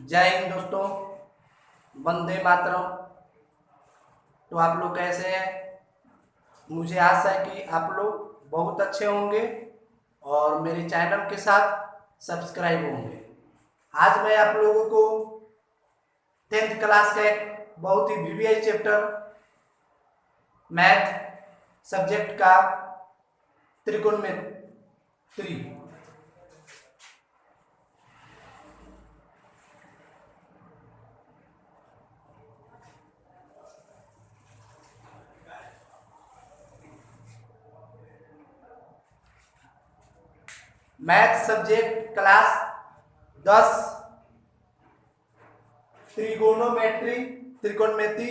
जय हिंद दोस्तों, वंदे मातरम। तो आप लोग कैसे हैं? मुझे आशा है कि आप लोग बहुत अच्छे होंगे और मेरे चैनल के साथ सब्सक्राइब होंगे। आज मैं आप लोगों को 10th क्लास का एक बहुत ही वीवीआई चैप्टर मैथ सब्जेक्ट का त्रिकोणमिति मैथ सब्जेक्ट क्लास 10 त्रिगोनोमेट्री त्रिकोणमिति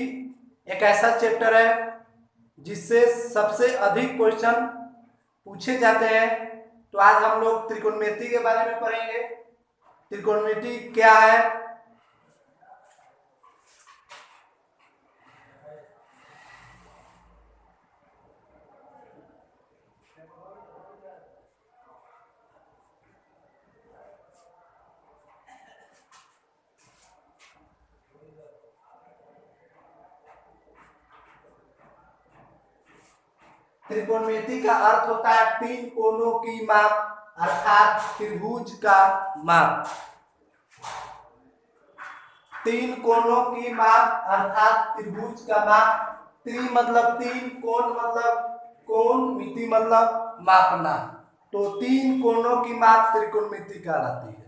एक ऐसा चैप्टर है जिससे सबसे अधिक क्वेश्चन पूछे जाते हैं। तो आज हम लोग त्रिकोणमिति के बारे में पढ़ेंगे। त्रिकोणमिति क्या है, त्रिकोणमिति का अर्थ होता है तीन कोणों की माप अर्थात त्रिभुज का माप। तीन कोणों की माप अर्थात त्रिभुज का माप। त्रि मतलब तीन, कोण मतलब कोण, मिति मतलब मापना। तो तीन कोणों की माप त्रिकोणमिति कहलाती है।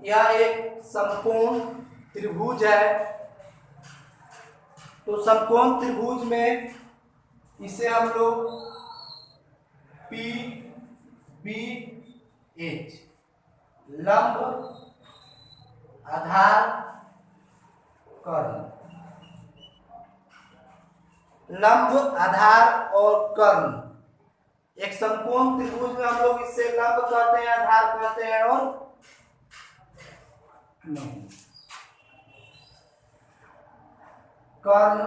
यह एक समकोण त्रिभुज है। तो समकोण त्रिभुज में इसे हम लोग पी बी एच लंब, आधार, कर्ण, लंब, आधार और कर्ण। एक समकोण त्रिभुज में हम लोग इससे लंब कहते हैं, आधार कहते हैं और कर्ण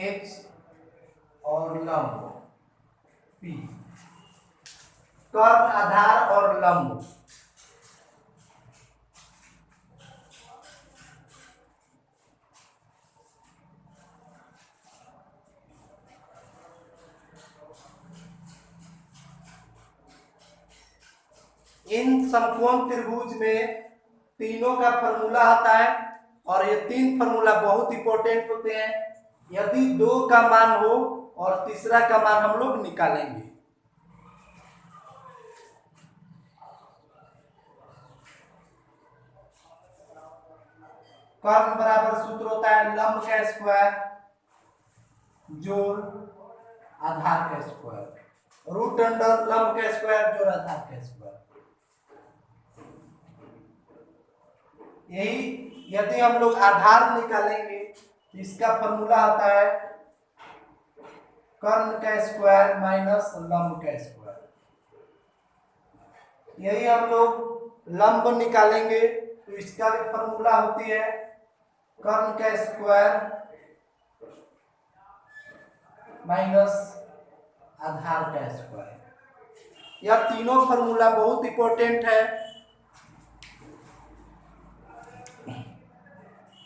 एच और लंब पी। कर्ण, आधार और लंब। इन समकोण त्रिभुज में तीनों का फॉर्मूला आता है और ये तीन फॉर्मूला बहुत इंपॉर्टेंट होते हैं। यदि दो का मान हो और तीसरा का मान हम लोग निकालेंगे। कर्ण बराबर सूत्र होता है लंब का स्क्वायर जोड़ आधार का स्क्वायर, रूट अंडर लंब का स्क्वायर जोड़ आधार का स्क्वायर। यही यदि हम लोग आधार निकालेंगे तो इसका फॉर्मूला आता है कर्ण का स्क्वायर माइनस लंब का स्क्वायर। यही हम लोग लंब निकालेंगे तो इसका भी फॉर्मूला होती है कर्ण का स्क्वायर माइनस आधार का स्क्वायर। यह तीनों फॉर्मूला बहुत इंपॉर्टेंट है।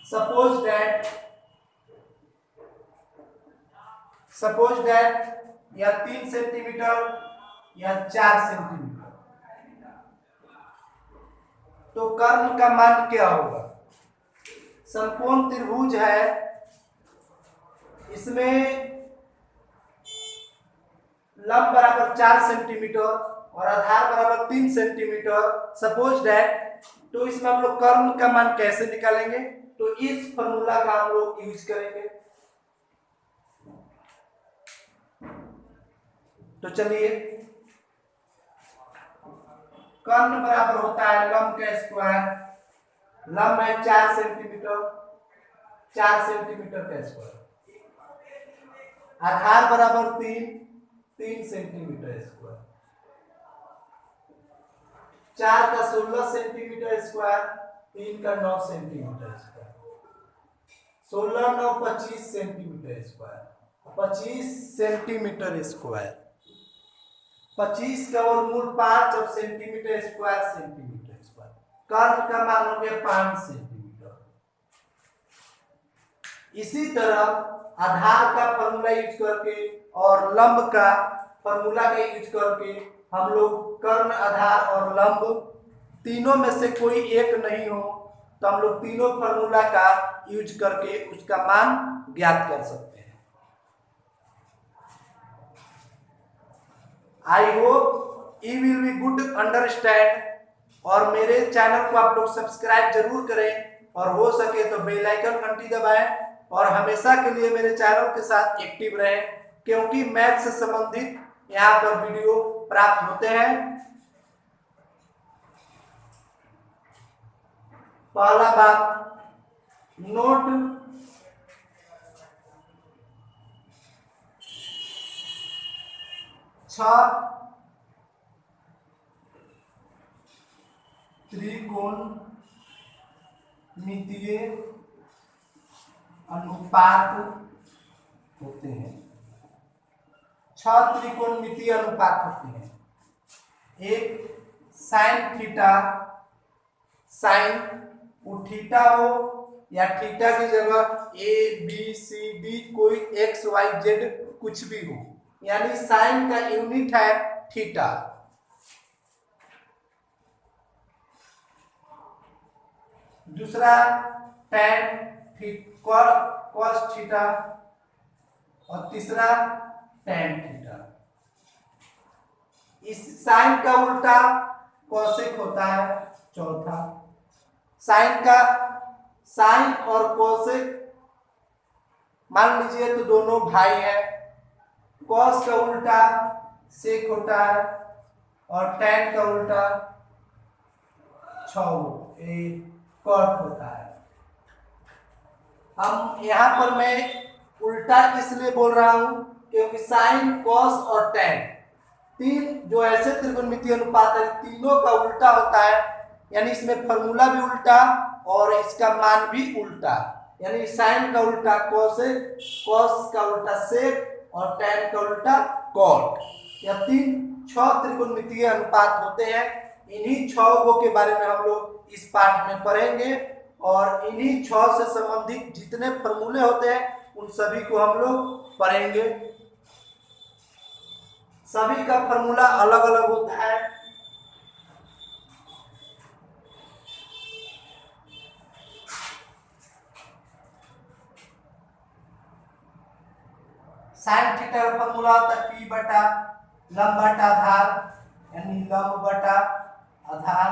Suppose that या 3 सेंटीमीटर या 4 सेंटीमीटर, तो कर्ण का मान क्या होगा? समकोण त्रिभुज है, इसमें लंब बराबर 4 सेंटीमीटर और आधार बराबर 3 सेंटीमीटर। सपोज दैट, तो इसमें हम लोग कर्ण का मान कैसे निकालेंगे? तो इस फॉर्मूला का हम लोग यूज करेंगे। तो चलिए, कर्ण बराबर होता है लंब का स्क्वायर, लंब है 4 सेंटीमीटर, 4 सेंटीमीटर का स्क्वायर। आधार बराबर 3 सेंटीमीटर स्क्वायर। 4 का 16 सेंटीमीटर स्क्वायर, 3 का 9 centimetre square. 16 9 25 centimetre square, 25 centimetre square. 25 का वर्गमूल 5 और सेंटीमीटर स्क्वायर सेंटीमीटर स्क्वायर। कर्ण का मान हो गया 5 सेंटीमीटर। इसी तरह आधार का फॉर्मूला यूज करके और लंब का फॉर्मूला का यूज करके हम लोग कर्ण, आधार और लंब तीनों में से कोई एक नहीं हो तो हम लोग तीनों फॉर्मूला का यूज करके उसका मान ज्ञात कर सकते हैं। I hope you will be good understand. और मेरे चैनल को आप लोग सब्सक्राइब जरूर करें और हो सके तो बेल आइकन घंटी दबाएं और हमेशा के लिए मेरे चैनल के साथ एक्टिव रहें, क्योंकि मैथ से संबंधित यहाँ पर वीडियो प्राप्त होते हैं। पहला बात, नोट त्रिकोणमितीय अनुपात होते हैं। 6 त्रिकोणमितीय अनुपात होते हैं। एक साइन थीटा, साइन वो थीटा हो या थीटा की जगह ए बी सी डी कोई एक्स वाई जेड कुछ भी हो, यानी साइन का यूनिट है थीटा। दूसरा टैन कॉस थीटा और तीसरा टैन थीटा। इस साइन का उल्टा कॉसेक होता है। चौथा, साइन और कॉसेक मान लीजिए तो दोनों भाई हैं। कॉस का उल्टा सेक होता है और टैन का उल्टा कॉट होता है। हम यहाँ पर मैं उल्टा इसलिए बोल रहा हूं क्योंकि साइन, कॉस और टैन तीन जो ऐसे त्रिकोणमितीय अनुपात है, तीनों का उल्टा होता है, यानी इसमें फॉर्मूला भी उल्टा और इसका मान भी उल्टा, यानी साइन का उल्टा कॉसेक, कॉस का उल्टा सेक और टैन का उल्टा कॉट। यह 6 त्रिकोणमितीय अनुपात होते हैं। इन्हीं 6 के बारे में हम लोग इस पाठ में पढ़ेंगे और इन्हीं 6 से संबंधित जितने फॉर्मूले होते हैं उन सभी को हम लोग पढ़ेंगे। सभी का फॉर्मूला अलग अलग होता है। साइन थीटा का फॉर्मूला होता है P बटा लंब बटा आधार, यानी लंब बटा आधार।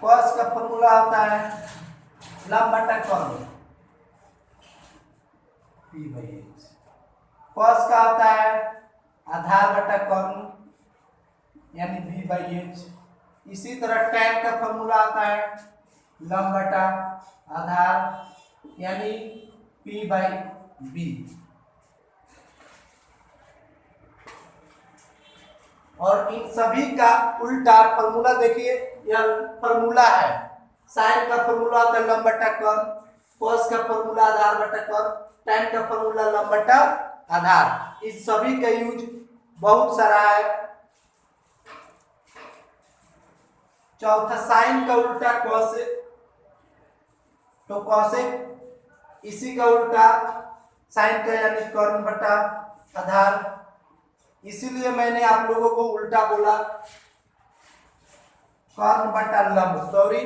कॉस का फॉर्मूला होता है लंब बटा कर्ण, P/h। कॉस का होता है आधार बटा कर्ण, यानी V/h। इसी तरह टैन का फॉर्मूला आता है लंब बटा आधार, यानी P/b। और इन सभी का उल्टा फॉर्मूला देखिए, यह फॉर्मूला है। साइन का फॉर्मूला होता है लंब बटा कर्ण, कॉस का फॉर्मूला आधार बटा कर्ण, टैन का फॉर्मूला लंब बटा आधार। इस सभी का यूज बहुत सारा है। चौथा, साइन का उल्टा कॉसेक, तो कॉसेक इसी का उल्टा साइन का, यानी कर्ण बटा आधार। इसीलिए मैंने आप लोगों को उल्टा बोला, कर्ण बटा लंब, सॉरी।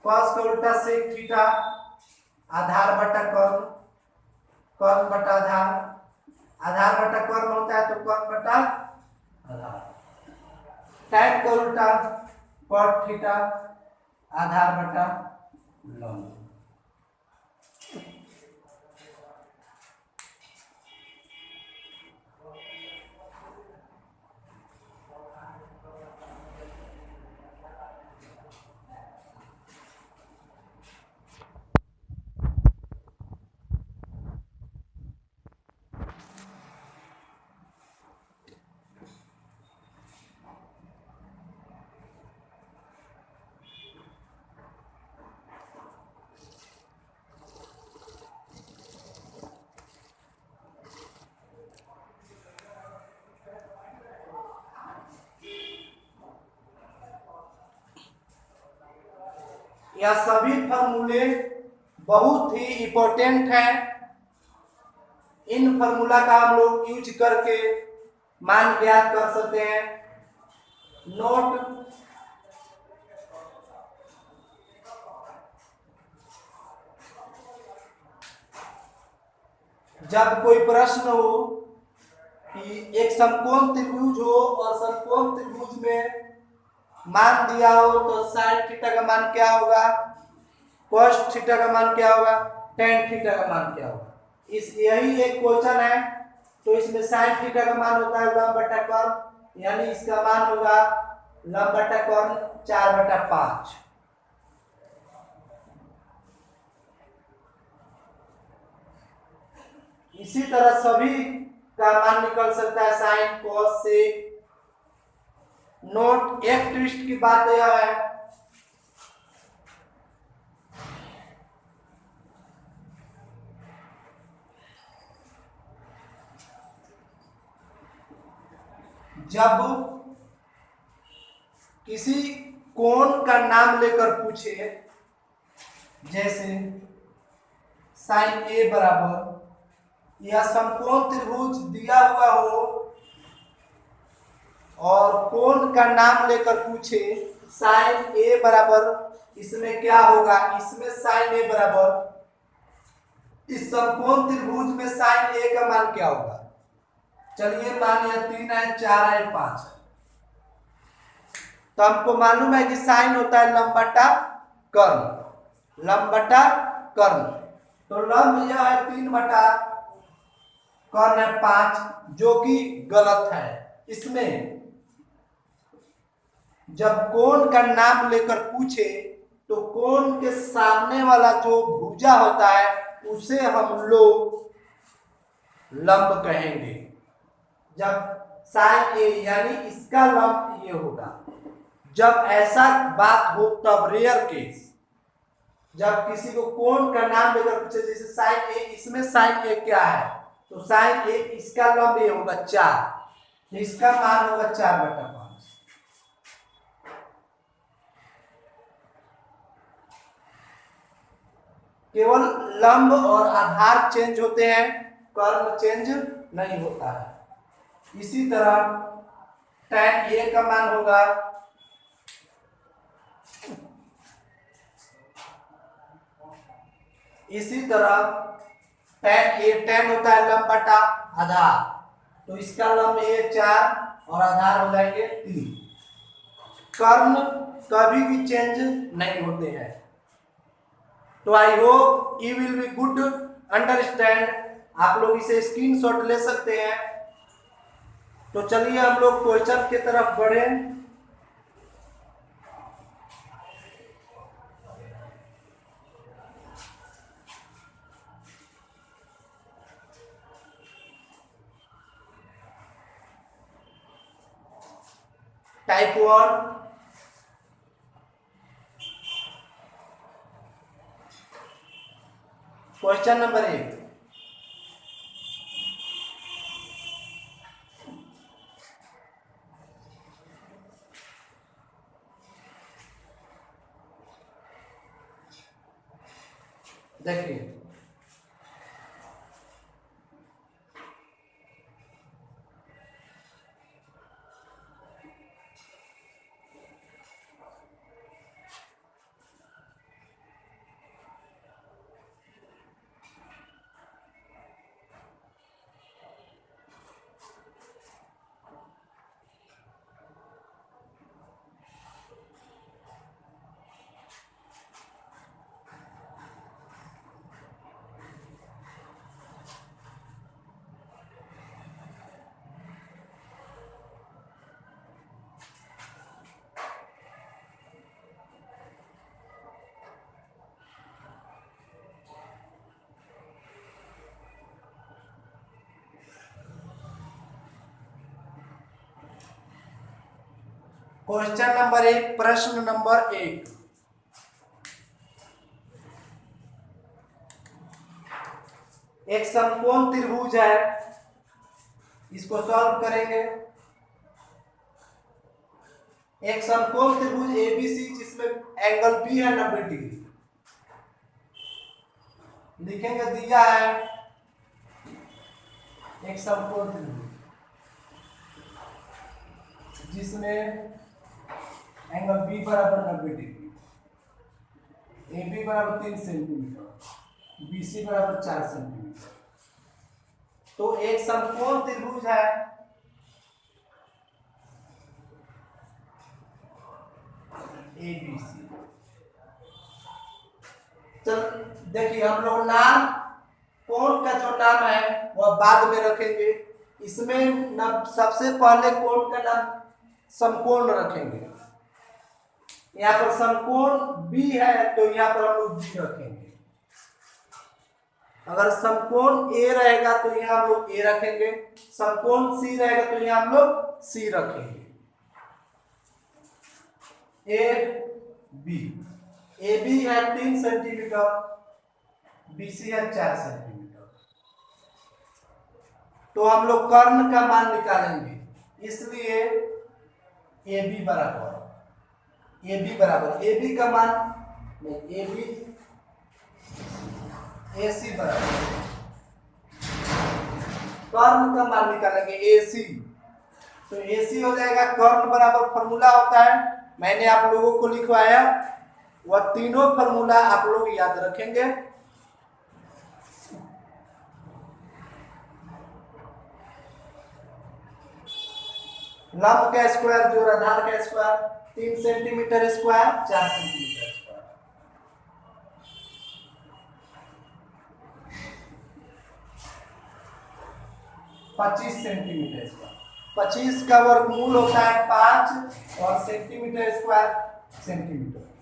कॉस का उल्टा सेक थीटा, आधार बटा कर्ण, कर्ण बटा आधार। आधार बटा कर्ण होता है तो कर्ण बटा आधार। टैन का उल्टा कॉट थीटा, आधार बटा लंब। यह सभी फॉर्मूले बहुत ही इम्पोर्टेंट हैं। इन फॉर्मूला का हम लोग यूज करके मान ज्ञात कर सकते हैं। नोट, जब कोई प्रश्न हो कि एक समकोण त्रिभुज हो और समकोण त्रिभुज में मान दिया हो तो साइन थीटा का मान क्या होगा, कॉस थीटा का मान क्या होगा, टेन थीटा का मान क्या होगा। इस यही एक क्वेश्चन है। तो इसमें साइन थीटा का मान होता है लंब बटा कर्ण, यानी इसका मान होगा लंब बटा कर्ण 4/5। इसी तरह सभी का मान निकल सकता है, साइन कॉस से। नोट, एक ट्विस्ट की बात यह है जब किसी कोण का नाम लेकर पूछे, जैसे साइन ए बराबर, या समकोण त्रिभुज दिया हुआ हो और कोण का नाम लेकर पूछे साइन ए बराबर, इसमें क्या होगा, इसमें साइन ए बराबर, इस समकोण त्रिभुज में साइन ए का मान क्या होगा। चलिए मान यह 3 है, 4 है, 5 है। तो हमको मालूम है कि साइन होता है लंब बटा कर्ण, लंब बटा कर्ण। तो लंब यह है 3/, कर्ण है 5, जो कि गलत है। इसमें जब कोण का नाम लेकर पूछे तो कोण के सामने वाला जो भुजा होता है उसे हम लोग लंब कहेंगे। जब साइन ए यानी इसका लंब ये होगा। जब ऐसा बात हो तब रेयर केस, जब किसी को कोण का नाम लेकर पूछे, जैसे साइन ए, इसमें साइन ए क्या है, तो साइन ए इसका लंब ये होगा 4, तो इसका मान होगा 4/5। केवल लंब और आधार चेंज होते हैं, कर्ण चेंज नहीं होता है। इसी तरह tan ए का मान होगा इसी तरह tan होता है लंब बटा आधार, तो इसका लंब ए 4 और आधार हो जाएंगे 3। कर्ण कभी भी चेंज नहीं होते हैं। तो I hope you will be good understand. आप लोग इसे स्क्रीनशॉट ले सकते हैं। तो चलिए हम लोग क्वेश्चन की तरफ बढ़े। Type 1, question number 1। देखिए, क्वेश्चन नंबर 1, प्रश्न नंबर 1। एक समकोण त्रिभुज है, इसको सॉल्व करेंगे। एक समकोण त्रिभुज एबीसी जिसमें एंगल बी है 90 डिग्री, लिखेंगे दिया है एक समकोण त्रिभुज जिसमें एंगल बी बराबर 90 डिग्री, ए बी बराबर 3 सेंटीमीटर, बी सी बराबर 4 सेंटीमीटर। तो एक समकोण त्रिभुज है ए बी सी। चल देखिए, हम लोग नाम कोण का जो नाम है वह बाद में रखेंगे। इसमें सबसे पहले कोण का नाम समकोण रखेंगे। यहाँ पर समकोण बी है तो यहाँ पर हम लोग बी रखेंगे। अगर समकोण ए रहेगा तो यहाँ हम लोग ए रखेंगे, समकोण सी रहेगा तो यहाँ हम लोग सी रखेंगे। ए बी है 3 सेंटीमीटर, बी सी है 4 सेंटीमीटर। तो हम लोग कर्ण का मान निकालेंगे, इसलिए ए बी बराबर ए बी का मान नहीं, ए बी ए सी बराबर कर्ण का मान निकालेंगे ए सी। तो ए सी हो जाएगा कर्ण बराबर फॉर्मूला होता है, मैंने आप लोगों को लिखवाया, वह तीनों फॉर्मूला आप लोग याद रखेंगे। लंब का स्क्वायर जोड़ आधार का square, 3 centimetre square 4 centimetre square, 25 centimetre square. 25 का वर्गमूल होता है 5 और सेंटीमीटर स्क्वायर सेंटीमीटर।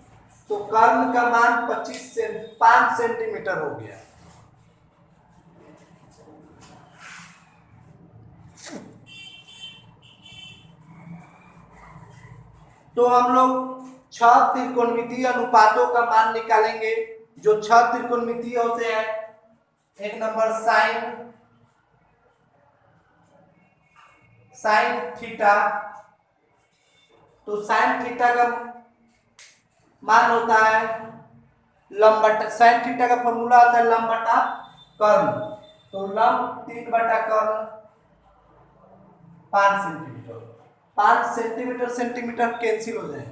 तो कर्ण का मान 5 सेंटीमीटर हो गया। तो हम लोग 6 त्रिकोणमितीय अनुपातों का मान निकालेंगे। जो 6 त्रिकोणमितीय होते हैं, एक नंबर साइन थीटा। तो साइन थीटा का मान होता है लंब बटा, साइन थीटा का फॉर्मूला होता है लंब बटा कर्ण। तो लंब 3 बटा कर्ण 5 सेंटीमीटर। 5 सेंटीमीटर सेंटीमीटर कैंसिल हो जाए।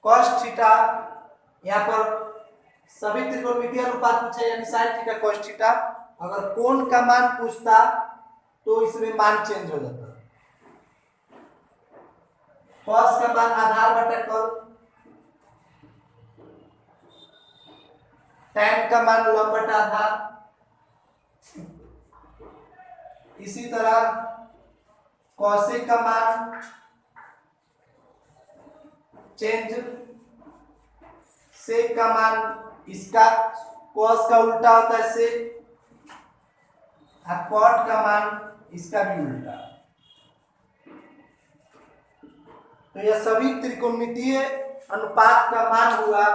कॉस थीटा, यहाँ पर सभी त्रिकोणमितीय अनुपात पूछे, यानी साइन थीटा कॉस थीटा। अगर कोण का मान पूछता तो इसमें मान चेंज हो जाता। कॉस का मान आधार बटा कर्ण, टैन का मान लंब बटा आधार। इसी तरह कॉसेक का मान चेंज, सेक का मान, इसका कॉस का उल्टा होता है सेक, और कॉट का मान इसका भी उल्टा। तो यह सभी त्रिकोणमितीय अनुपात का मान हुआ।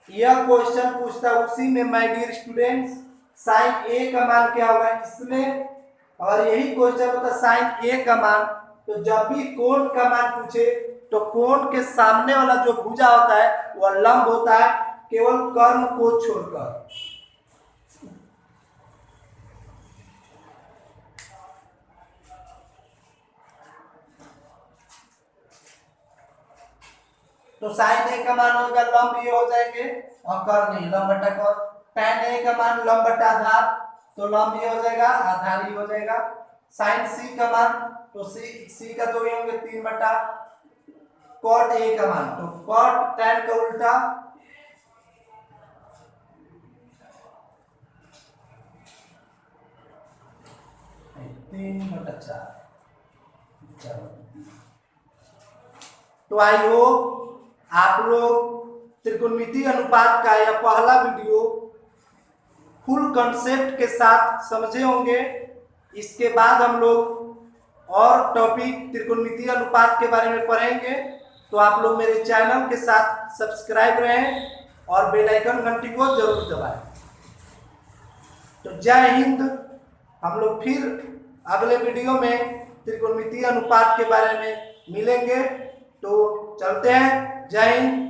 यह क्वेश्चन पूछता उसी में माय डियर स्टूडेंट्स, साइन ए का मान क्या होगा इसमें, और यही क्वेश्चन होता साइन ए का मान। तो जब भी कोण का मान पूछे तो कोण के सामने वाला जो भुजा होता है वह लंब होता है, केवल कर्ण को छोड़कर। तो साइन ए का मान होगा लंब ये हो जाएंगे, और कर्ण ये लंब बटा कर्ण। टैन ए का मान लंब बटा आधार, तो लंब ये हो जाएगा, आधार ही हो जाएगा। साइन सी का मान, तो सी का तो ये होंगे 3 बटा। कॉट ए का मान, तो कॉट टैन का उल्टा, तीन बटा 4। तो आई होप आप लोग त्रिकोणमितीय अनुपात का यह पहला वीडियो फुल कॉन्सेप्ट के साथ समझे होंगे। इसके बाद हम लोग और टॉपिक त्रिकोणमितीय अनुपात के बारे में पढ़ेंगे। तो आप लोग मेरे चैनल के साथ सब्सक्राइब रहें और बेल आइकन घंटी को जरूर दबाएं। तो जय हिंद। हम लोग फिर अगले वीडियो में त्रिकोणमितीय अनुपात के बारे में मिलेंगे। तो चलते हैं। जय हिंद।